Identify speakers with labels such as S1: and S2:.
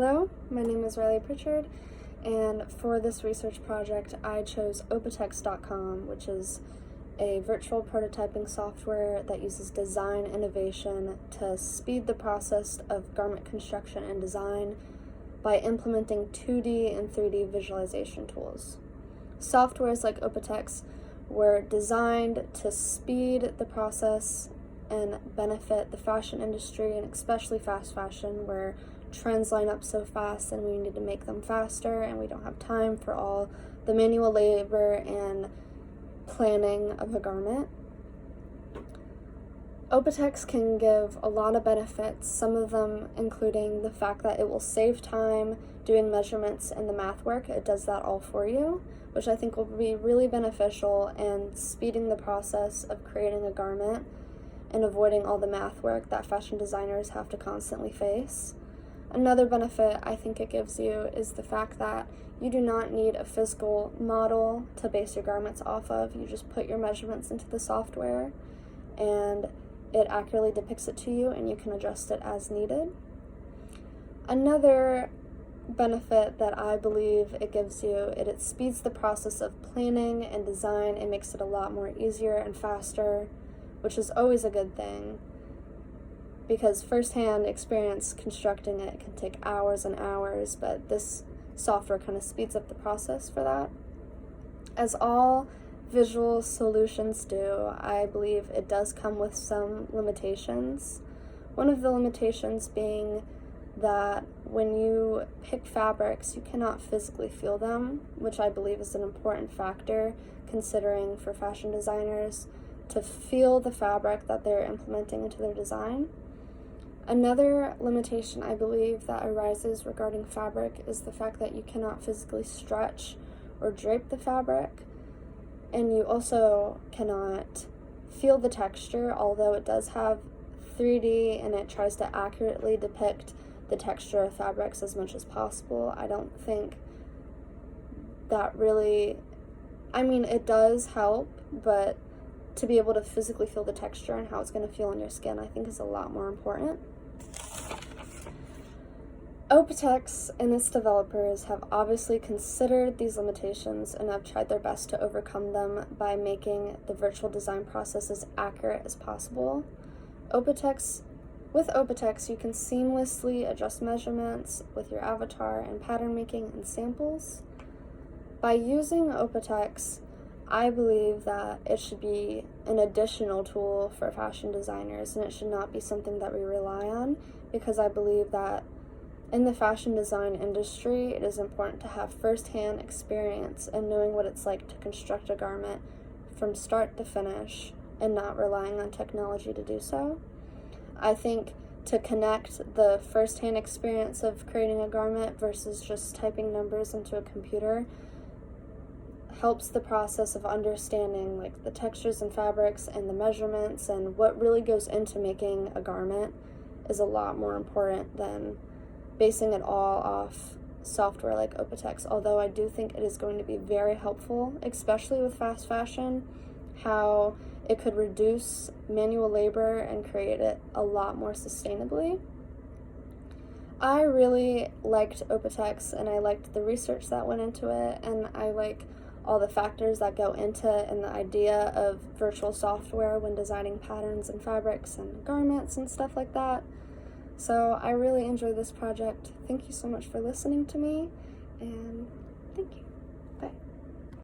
S1: Hello, my name is Riley Pritchard, and for this research project I chose opatex.com, which is a virtual prototyping software that uses design innovation to speed the process of garment construction and design by implementing 2D and 3D visualization tools. Softwares like Opatex were designed to speed the process and benefit the fashion industry, and especially fast fashion, where trends line up so fast and we need to make them faster and we don't have time for all the manual labor and planning of a garment. Opatex can give a lot of benefits, some of them including the fact that it will save time doing measurements and the math work. It does that all for you, which I think will be really beneficial and speeding the process of creating a garment and avoiding all the math work that fashion designers have to constantly face. Another benefit I think it gives you is the fact that you do not need a physical model to base your garments off of. You just put your measurements into the software and it accurately depicts it to you and you can adjust it as needed. Another benefit that I believe it gives you, it speeds the process of planning and design. It makes it a lot more easier and faster, which is always a good thing, because firsthand experience constructing it can take hours and hours, but this software kind of speeds up the process for that. As all visual solutions do, I believe it does come with some limitations. One of the limitations being that when you pick fabrics, you cannot physically feel them, which I believe is an important factor considering for fashion designers to feel the fabric that they're implementing into their design. Another limitation I believe that arises regarding fabric is the fact that you cannot physically stretch or drape the fabric, and you also cannot feel the texture, although it does have 3D and it tries to accurately depict the texture of fabrics as much as possible. I don't think that really, it does help, but to be able to physically feel the texture and how it's going to feel on your skin, I think is a lot more important. Opatex and its developers have obviously considered these limitations and have tried their best to overcome them by making the virtual design process as accurate as possible. With Opatex, you can seamlessly adjust measurements with your avatar and pattern making and samples. By using Opatex, I believe that it should be an additional tool for fashion designers, and it should not be something that we rely on, because I believe that in the fashion design industry, it is important to have first-hand experience and knowing what it's like to construct a garment from start to finish and not relying on technology to do so. I think to connect the first-hand experience of creating a garment versus just typing numbers into a computer helps the process of understanding like the textures and fabrics and the measurements and what really goes into making a garment is a lot more important than basing it all off software like Opatex, although I do think it is going to be very helpful, especially with fast fashion, how it could reduce manual labor and create it a lot more sustainably. I really liked Opatex and I liked the research that went into it, and I like all the factors that go into it and the idea of virtual software when designing patterns and fabrics and garments and stuff like that. So I really enjoyed this project. Thank you so much for listening to me, and thank you.